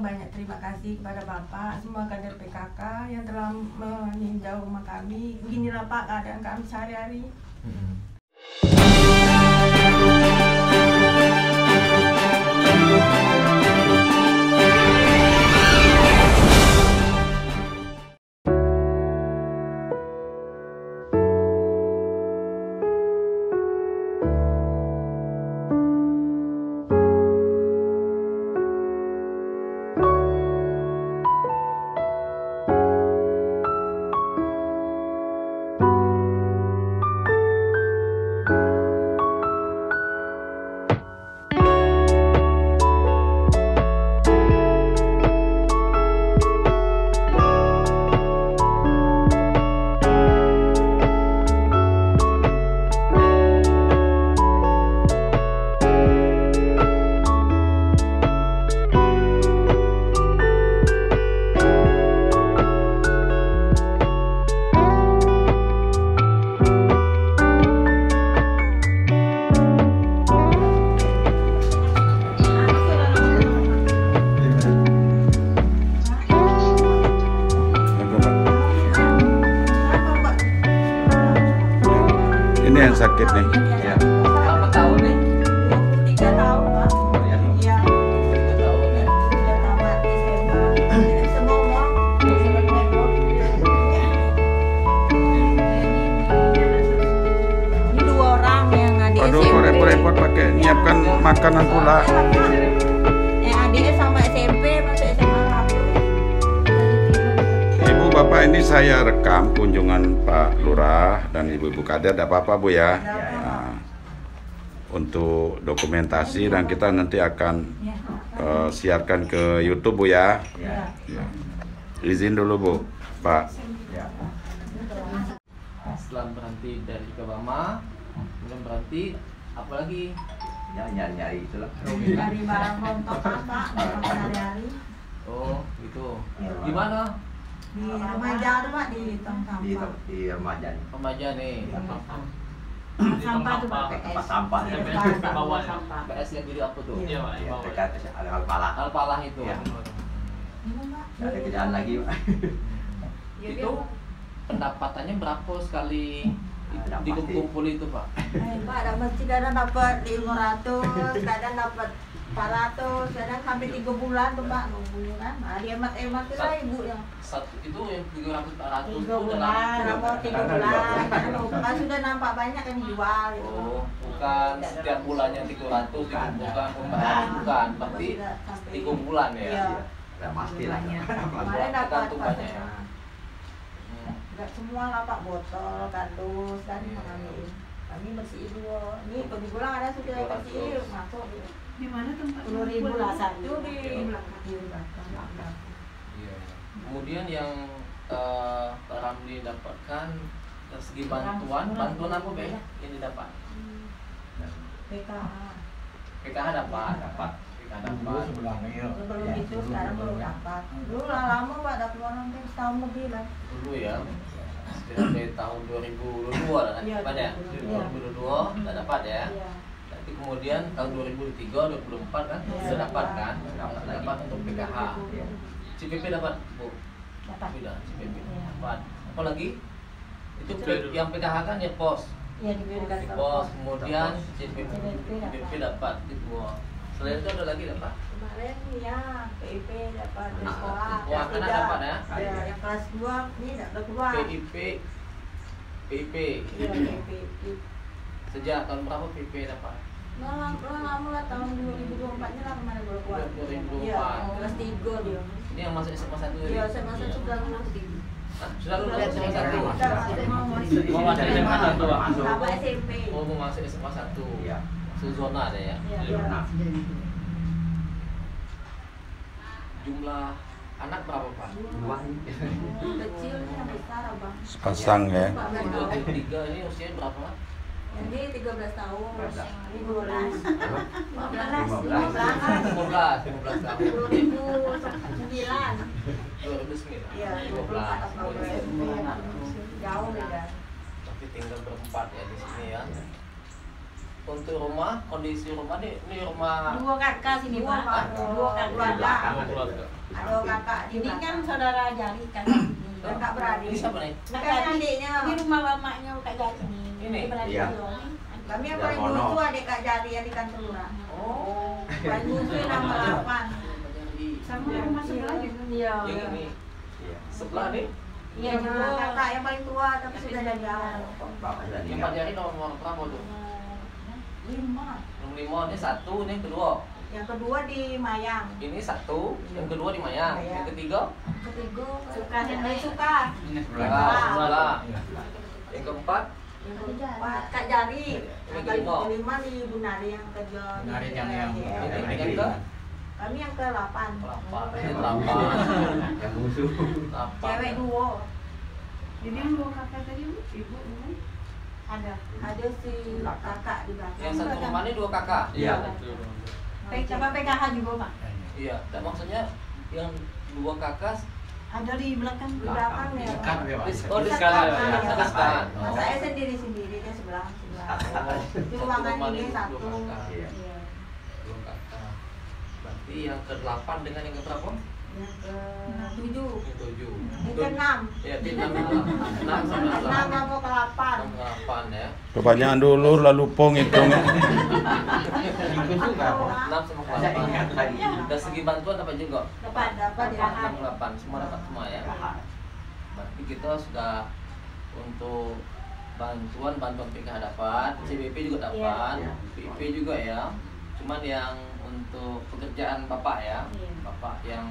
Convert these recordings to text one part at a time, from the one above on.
banyak terima kasih kepada Bapak, semua kader PKK yang telah meninjau rumah kami. Beginilah Pak keadaan kami sehari-hari. Ini yang sakit nih. Ya. Berapa tahun nih? 23 tahun Pak. Iya. 3 tahun ya. Sudah tamat SMA. Semua ini 2 orang yang adik Aduh, SMP. repot-repot pakai nyiapkan makanan pula. Yang adik sama SMP masuk SMA 1. Ibu Bapak, ini saya rekam kunjungan Pak Lurah dan Ibu-Ibu Kader, tidak apa-apa Bu ya. Nah, untuk dokumentasi dan kita nanti akan siarkan ke YouTube Bu ya. Ya. Ya. Izin dulu Bu, Pak. Ya. Setelah berhenti dari Kabama, kemudian berhenti apa lagi? Nyari itulah. Dari barang rontok Pak, sehari-hari. Oh, gitu. Di mana? Di remaja tuh Pak, di tong sampah. Di remaja Remaja nih. Sampah tuh Pak, PS. tempat sampah Iya, ya. tempat sampah, sampah. PS yang jadi apa tuh? Iya. Ya, dekat ada Alpalah. Alpalah itu. Iya. Ini, Pak. Nggak ada kerjaan lagi Pak. Itu pendapatannya berapa sekali Ada pasti. dikumpul itu Pak? Pak, kadang dapat 500, kadang dapat 400, kadang sampai 3 bulan tuh Pak, nunggu kan. Nah, dihemat-hemat tuh lah ibu yang Satu itu yang 300-400 3 itu bulan, mau 3 bulan. Kan sudah nampak banyak yang dijual gitu. Oh, bukan setiap bulannya 300 dikumpulkan pembayaran, bukan, berarti Sudah sampai 3 bulan ya. Iya. Udah pasti lah. Kemarin dapat Tergantungannya ya. Pak. Hmm. Enggak semua lah Pak, botol, kardus kan kami. Kami bersihin dulu. Ini pulang ada sudah bersih masuk. Di mana tempat 10.000 lah satu di belakang. belakang. Iya. Kemudian yang Pak Ramli dapatkan dari segi bantuan apa Be yang didapat? PKH. PKH dapat. Dapat. PKH dapat. Sebelum itu sekarang baru dapat. Dulu lah lama Pak, dapat uang hampir setahun lebih lah. Dulu ya. Dari tahun 2022 lah kan? Iya, Dapat ya? 2022 sudah dapat ya. Iya. Nanti kemudian tahun 2003, 2024 kan Iya. sudah dapat kan? Dapat lagi. Dapat untuk PKH. Iya. CPP dapat Bu. Dapat. Sudah CPP Iya. dapat. Apa lagi? Itu Itu yang PKH kan ya pos. Iya diberikan Di ke pos kemudian CPP CPP dapat gitu. Selain itu ada lagi dapat. kemarin ya PIP dapat di Anak. sekolah. Oh, Kelas anak 3. dapat ya? Ya, yang kelas 2 ini udah keluar. PIP Iya, PIP. sejak tahun berapa PIP dapat? Lama lah tahun 2024-nya lah kemarin baru keluar. 2024. Iya, kelas 3 dia. Ini yang masuk SMA 1 ini? Iya, saya masa sudah lulus. Hah, sudah lulus SMA 1? Sudah mau masuk. Mau masuk SMA 1 Pak? Sama SMP. Oh, mau masuk SMA 1. Iya. Masuk zona ada ya? Iya. Nah, Jumlah anak berapa Pak? dua ini. Kecilnya yang besar abang. Sepasang ya. 2, 3 ini usianya berapa? Yang ini 13 tahun. 13. Ini 12. 15. 15 tahun. 2009. 2009. Iya, 15. 24 tahun. Jauh beda. Tapi tinggal berempat ya di sini ya. untuk rumah, kondisi rumah ini rumah Dua kakak sini Dua, Pak. Pak. Dua kakak. Keluarga. keluarga. Ada kakak di Ini kan belakang. saudara Jari kakak ini. Kakak beradik. Ini siapa nih? Bukan adiknya. Ini rumah mamanya Kak Jari ini. Ini? Beradik Iya. dua ini. Kami yang Dari paling Mono. lucu adik Kak Jari yang di kantor lurah. Oh. Paling lucu nama 8. Sama rumah sebelah juga. Iya. Yang ini Iya. sebelah nih. Iya juga. Kakak yang paling tua tapi sudah dari awal. Bapak sudah Yang meninggal. Pak Jari nomor berapa tuh? 5. Nomor 5 ini 1, ini yang kedua. Yang kedua di Mayang. Ini 1, yang kedua di Mayang. Yang ketiga Ketiga Suka Sendiri suka. sebelah. Yang keempat Yang keempat Kak Jari. Yang kelima. kelima di Bunari yang kerja di Bunari yang yang ke Kami yang ke-8. 8. Ini 8. Yang musuh. 8. Cewek 2. Jadi yang dua kakak tadi Bu, ibu bukan? Ada. Ada si kakak di belakang. Yang satu rumah ini 2 kakak. Iya. Sama PKH juga Pak. Iya, dan maksudnya yang 2 kakak Ada di belakang. Di belakang ya. Dekat ya Pak. oh di Dekat, sekarang Pak. ya, sekarang. Nah, saya sendiri-sendiri dia sebelah. Di Satu ruangan rumah ini ini satu. 2 kakak. Iya. Iya. 2 kakak. Berarti yang ke-8 dengan yang ke-berapa? Yang ke-7. Yang 7. Yang ke-6. Ya, di 6 itu. 6 sama 6 8. sama ke-8. 6 ke 8 ya. Kebanyakan dulu lalu pong hitung. Ikut juga Pak. 6 sama ke Saya ingat 8. tadi. Dari segi bantuan dapat juga. Dapat ya. 6 ke 8 semua dapat semua ya. Berarti kita sudah untuk bantuan PKH dapat, CBP juga dapat, Iya. PIP juga ya. Cuman yang untuk pekerjaan Bapak ya, Iya. Bapak yang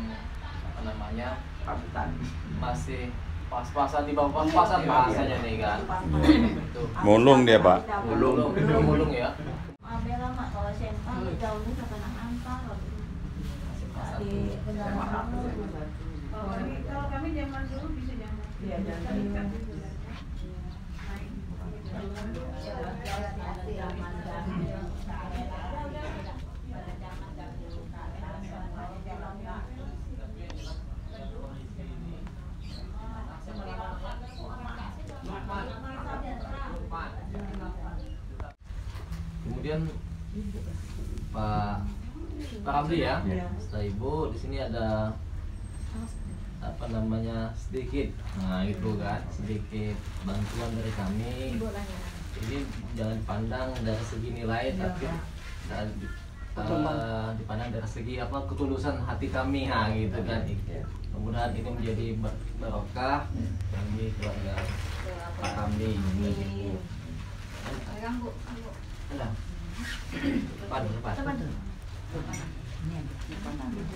apa namanya Pamitan. masih pas-pasan di bawah pas-pasan bahasanya nih kan. Itu. Mulung dia, Pak. Mulung, mulung ya. Bella mak kalau SMA jauhnya sampai Angka di Pas-pasan. Kalau kami zaman dulu bisa zaman. Iya, zaman Dekat dulu. gitu kan. Kemudian Pak Ramli ya, Iya. setelah Ibu di sini ada apa namanya sedikit, nah itu kan sedikit bantuan dari kami. Ini jangan dipandang dari segi nilai, tapi dipandang dari segi apa ketulusan hati kami, nah gitu kan. Mudah-mudahan ini menjadi barokah bagi keluarga Pak Ramli. Gitu. Nah, depan.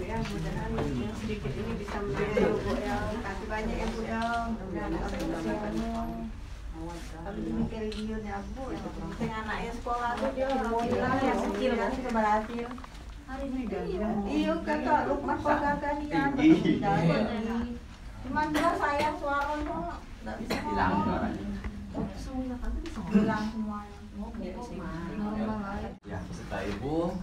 Ya, mudah-mudahan yang sedikit ini bisa Bu menjadi ya, kasih banyak ya Bu ya. Mudah-mudahan kami bisa kami mikir dia ya Bu. Penting anaknya sekolah tuh dia alhamdulillah yang kecil kan sudah berhasil. Hari ini iya kakak Lukman kok kakak dia Tinggi. cuman dia sayang suara tuh nggak bisa Hilang ngomong. suaranya. Hilang semuanya. Normal aja. Ya. Beserta Ibu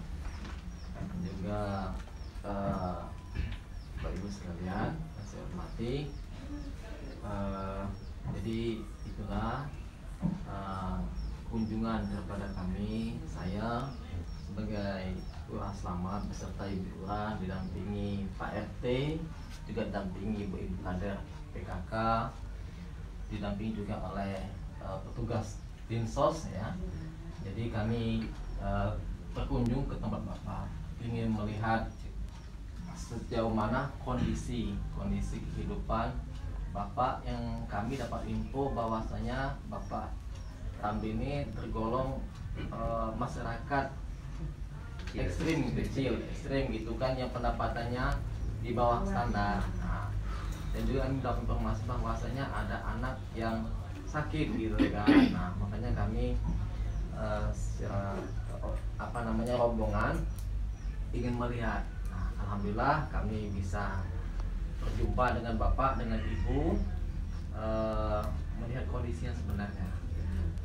juga Bapak Ibu sekalian yang saya hormati. Jadi itulah kunjungan daripada kami, saya sebagai Lurah Slamet beserta Ibu Lurah didampingi Pak RT, juga didampingi Ibu-Ibu kader PKK, didampingi juga oleh petugas Dinsos ya. Jadi kami berkunjung ke tempat Bapak, ingin melihat sejauh mana kondisi kehidupan Bapak, yang kami dapat info bahwasanya Bapak Ramli ini tergolong masyarakat ekstrim gitu kan, yang pendapatannya di bawah standar. Nah, dan juga kami dapat informasi bahwasanya ada anak yang sakit gitu kan. Nah, makanya kami secara rombongan ingin melihat. Nah, alhamdulillah kami bisa berjumpa dengan Bapak, dengan Ibu, melihat kondisi yang sebenarnya.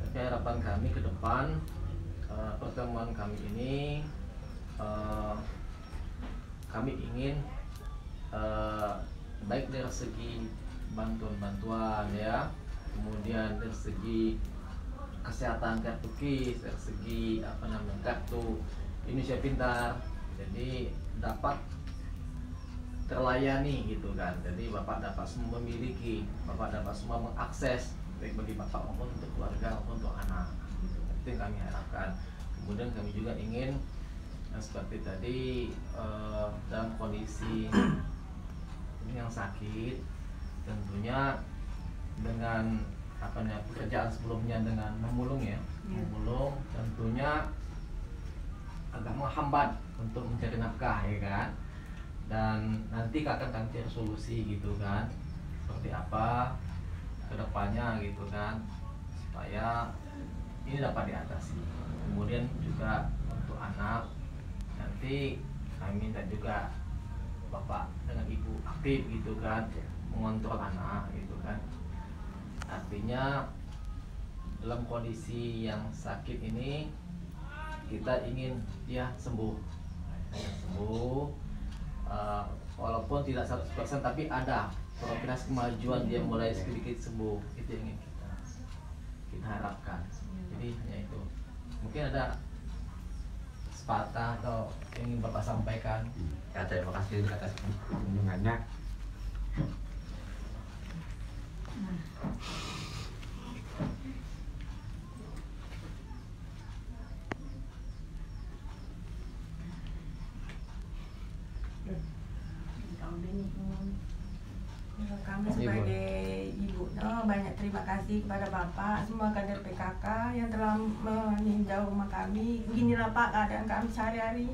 Tapi harapan kami ke depan, pertemuan kami ini kami ingin baik dari segi bantuan-bantuan ya, kemudian dari segi kesehatan kartu KIS, dari segi kartu Indonesia Pintar, jadi dapat terlayani gitu kan. Jadi Bapak dapat semua memiliki, Bapak dapat semua mengakses, baik bagi Bapak maupun untuk keluarga maupun untuk anak gitu. Itu yang kami harapkan. Kemudian kami juga ingin seperti tadi dalam kondisi ini yang sakit, tentunya dengan pekerjaan sebelumnya dengan memulung memulung tentunya agak menghambat untuk mencari nafkah ya kan, dan nanti akan kami cari solusi gitu kan, seperti apa kedepannya gitu kan, supaya ini dapat diatasi. Kemudian juga untuk anak nanti kami minta juga Bapak dengan Ibu aktif gitu kan, mengontrol anak gitu kan. Artinya dalam kondisi yang sakit ini kita ingin dia sembuh, walaupun tidak 100% tapi ada progres kemajuan, dia mulai sedikit sembuh. Itu yang ingin kita harapkan. Jadi hanya itu. Mungkin ada sepatah atau yang ingin Bapak sampaikan. Ya, terima kasih atas kunjungannya. Kami sebagai ibu banyak terima kasih kepada Bapak, semua kader PKK yang telah meninjau rumah kami. Beginilah Pak keadaan kami sehari-hari.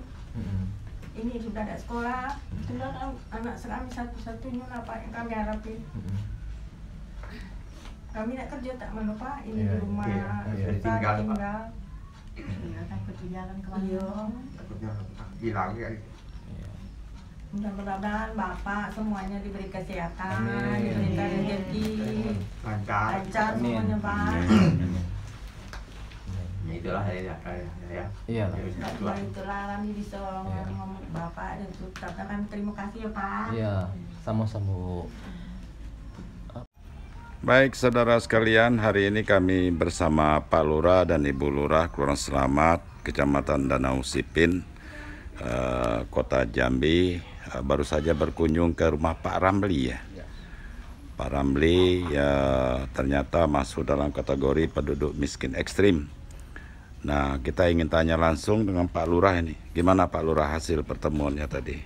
Ini sudah ada sekolah, tinggal anak kami satu-satunya lah Pak yang kami harapin. Kami nak kerja tak mana Pak, ini di rumah susah tinggal. Iya, takut jalan kemana. Iya. Takutnya hilang ya. Mudah-mudahan Bapak semuanya diberi kesehatan, diberikan rezeki, lancar semuanya Pak. Ya itulah ya. Iya. Nah, itulah kami bisa ngomong Bapak dan ucapkan kami terima kasih ya Pak. Iya, sama-sama. Baik saudara sekalian, hari ini kami bersama Pak Lurah dan Ibu Lurah Kelurahan Selamat, Kecamatan Danau Sipin, Kota Jambi. Baru saja berkunjung ke rumah Pak Ramli ya. Pak Ramli ya ternyata masuk dalam kategori penduduk miskin ekstrim. Nah, kita ingin tanya langsung dengan Pak Lurah ini. Gimana Pak Lurah hasil pertemuannya tadi?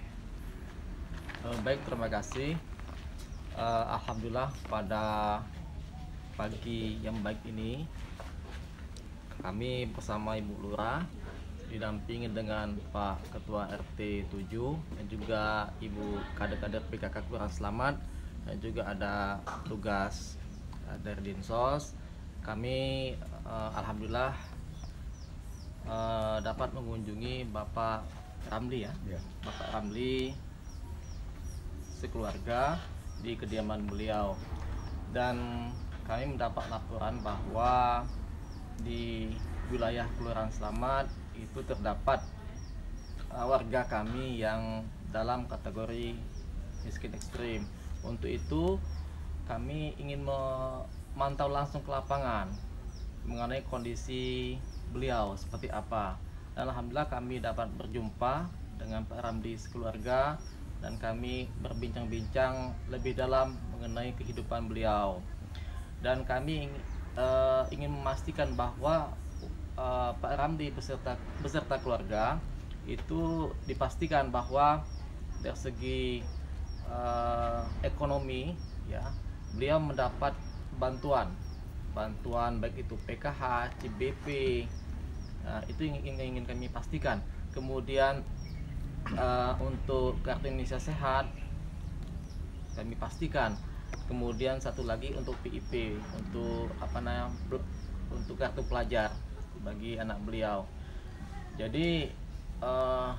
Baik, terima kasih. Alhamdulillah pada pagi yang baik ini kami bersama Ibu Lurah didampingi dengan Pak Ketua RT 7 dan juga Ibu kader-kader PKK Kelurahan Selamat dan juga ada tugas dari Dinsos. Kami alhamdulillah dapat mengunjungi Bapak Ramli ya. Bapak Ramli sekeluarga di kediaman beliau, dan kami mendapat laporan bahwa di wilayah Kelurahan Selamat itu terdapat warga kami yang dalam kategori miskin ekstrim. Untuk itu kami ingin memantau langsung ke lapangan mengenai kondisi beliau seperti apa. Dan alhamdulillah kami dapat berjumpa dengan Pak Ramli sekeluarga dan kami berbincang-bincang lebih dalam mengenai kehidupan beliau. Dan kami ingin memastikan bahwa Pak Ramli beserta keluarga itu dipastikan bahwa dari segi ekonomi ya, beliau mendapat bantuan baik itu PKH, CBP, itu ingin kami pastikan. Kemudian untuk kartu Indonesia Sehat kami pastikan. Kemudian satu lagi untuk PIP, untuk untuk kartu pelajar bagi anak beliau. Jadi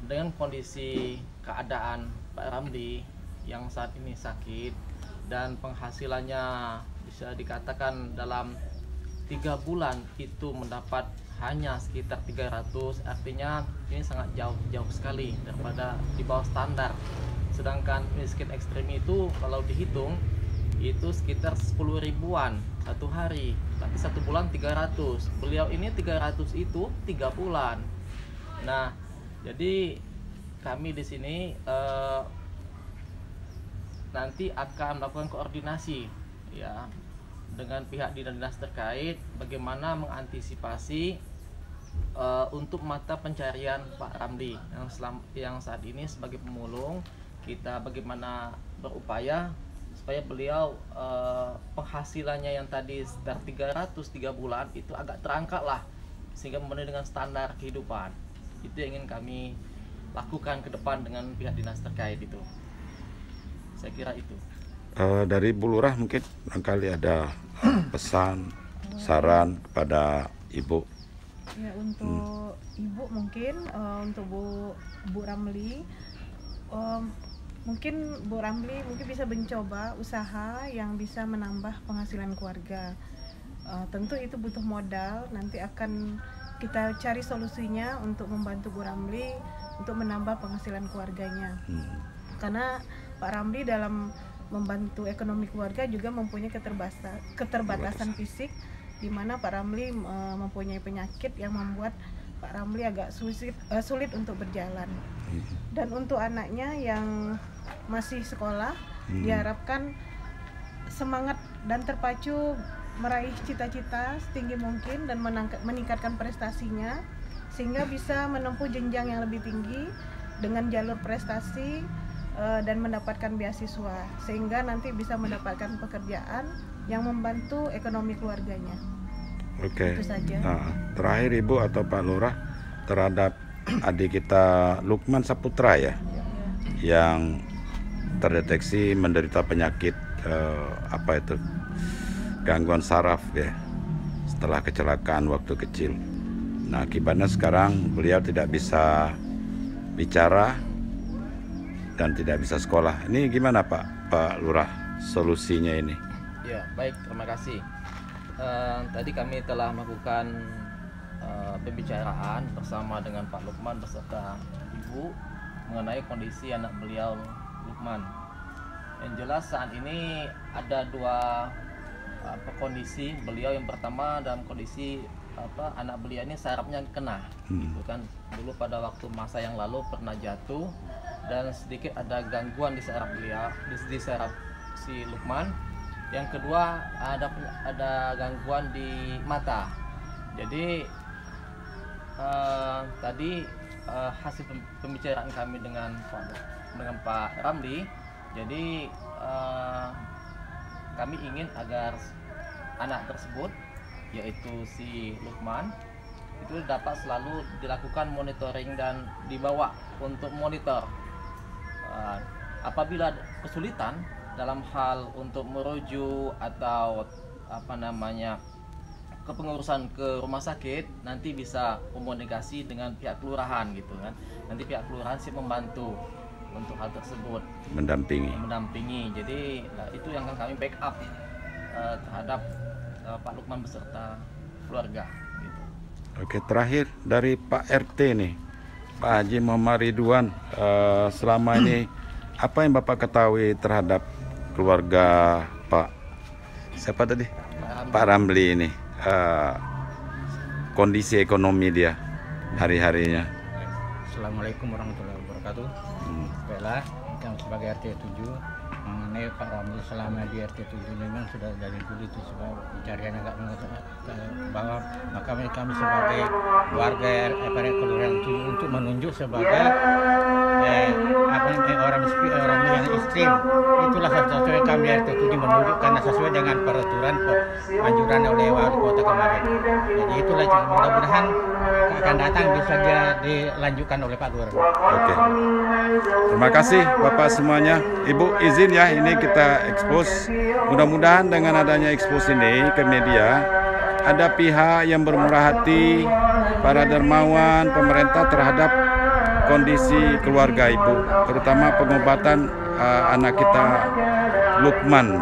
dengan kondisi keadaan Pak Ramli yang saat ini sakit dan penghasilannya bisa dikatakan dalam 3 bulan itu mendapat hanya sekitar 300, artinya ini sangat jauh sekali daripada di bawah standar. Sedangkan miskin ekstrim itu kalau dihitung itu sekitar 10 ribuan satu hari, tapi 1 bulan 300. Beliau ini 300 itu 3 bulan. Nah, jadi kami di sini nanti akan melakukan koordinasi ya dengan pihak dinas terkait bagaimana mengantisipasi untuk mata pencarian Pak Ramli yang saat ini sebagai pemulung. Kita bagaimana berupaya supaya beliau penghasilannya yang tadi sekitar 303 bulan itu agak terangkat lah, sehingga memenuhi dengan standar kehidupan. Itu yang ingin kami lakukan ke depan dengan pihak dinas terkait itu. Saya kira itu. Dari Bu Lurah mungkin barangkali ada pesan, saran kepada Ibu. Ya, untuk Ibu mungkin untuk Bu Ramli, mungkin Bu Ramli bisa mencoba usaha yang bisa menambah penghasilan keluarga. Tentu itu butuh modal, nanti akan kita cari solusinya untuk membantu Bu Ramli untuk menambah penghasilan keluarganya. Karena Pak Ramli dalam membantu ekonomi keluarga juga mempunyai keterbatasan fisik, di mana Pak Ramli mempunyai penyakit yang membuat Pak Ramli agak sulit untuk berjalan. Dan untuk anaknya yang masih sekolah, diharapkan semangat dan terpacu meraih cita-cita setinggi mungkin dan meningkatkan prestasinya, sehingga bisa menempuh jenjang yang lebih tinggi dengan jalur prestasi dan mendapatkan beasiswa, sehingga nanti bisa mendapatkan pekerjaan yang membantu ekonomi keluarganya. Oke. Itu saja. Terakhir Ibu atau Pak Lurah terhadap adik kita Lukman Saputra ya, yang terdeteksi menderita penyakit apa itu, gangguan saraf ya, setelah kecelakaan waktu kecil. Nah, akibatnya sekarang beliau tidak bisa bicara dan tidak bisa sekolah. Ini gimana Pak Lurah solusinya ini? Ya, baik, terima kasih. Tadi kami telah melakukan pembicaraan bersama dengan Pak Lukman beserta Ibu mengenai kondisi anak beliau Lukman. Yang jelas saat ini ada dua kondisi beliau. Yang pertama dalam kondisi anak beliau ini sarafnya kena, gitu kan. Dulu pada waktu masa yang lalu pernah jatuh dan sedikit ada gangguan di saraf beliau, di saraf si Lukman. Yang kedua ada gangguan di mata. Jadi tadi hasil pembicaraan kami dengan Pak Ramli, jadi kami ingin agar anak tersebut, yaitu si Lukman, itu dapat selalu dilakukan monitoring dan dibawa untuk monitor. Apabila kesulitan dalam hal untuk merujuk atau kepengurusan ke rumah sakit, nanti bisa komunikasi dengan pihak kelurahan gitu kan. Nanti pihak kelurahan sih membantu untuk hal tersebut, mendampingi. Jadi itu yang akan kami backup terhadap Pak Lukman beserta keluarga gitu. Oke, terakhir dari Pak RT nih, Pak Haji Muhammad Ridwan, selama ini apa yang Bapak ketahui terhadap keluarga Pak Ramli ini, kondisi ekonomi dia hari-harinya? Assalamualaikum warahmatullahi wabarakatuh. Baiklah, yang sebagai RT 7 mengenai Pak Ramli selama di RT 7 memang sudah dari dulu itu sebab pencarian agak ke bawah, maka kami sebagai warga kelurahan 7 untuk menunjuk sebagai orang yang ekstrim. Itulah satu-satu yang kami RT 7 menunjuk karena sesuai dengan peraturan anjuran oleh wali kota kemarin. Jadi itulah, mudah-mudahan akan datang bisa dilanjutkan oleh Pak Lurah. Oke. Terima kasih Bapak semuanya. Ibu izin ya, ini kita expose. Mudah-mudahan dengan adanya expose ini ke media, ada pihak yang bermurah hati, para dermawan, pemerintah terhadap kondisi keluarga Ibu, terutama pengobatan anak kita Lukman.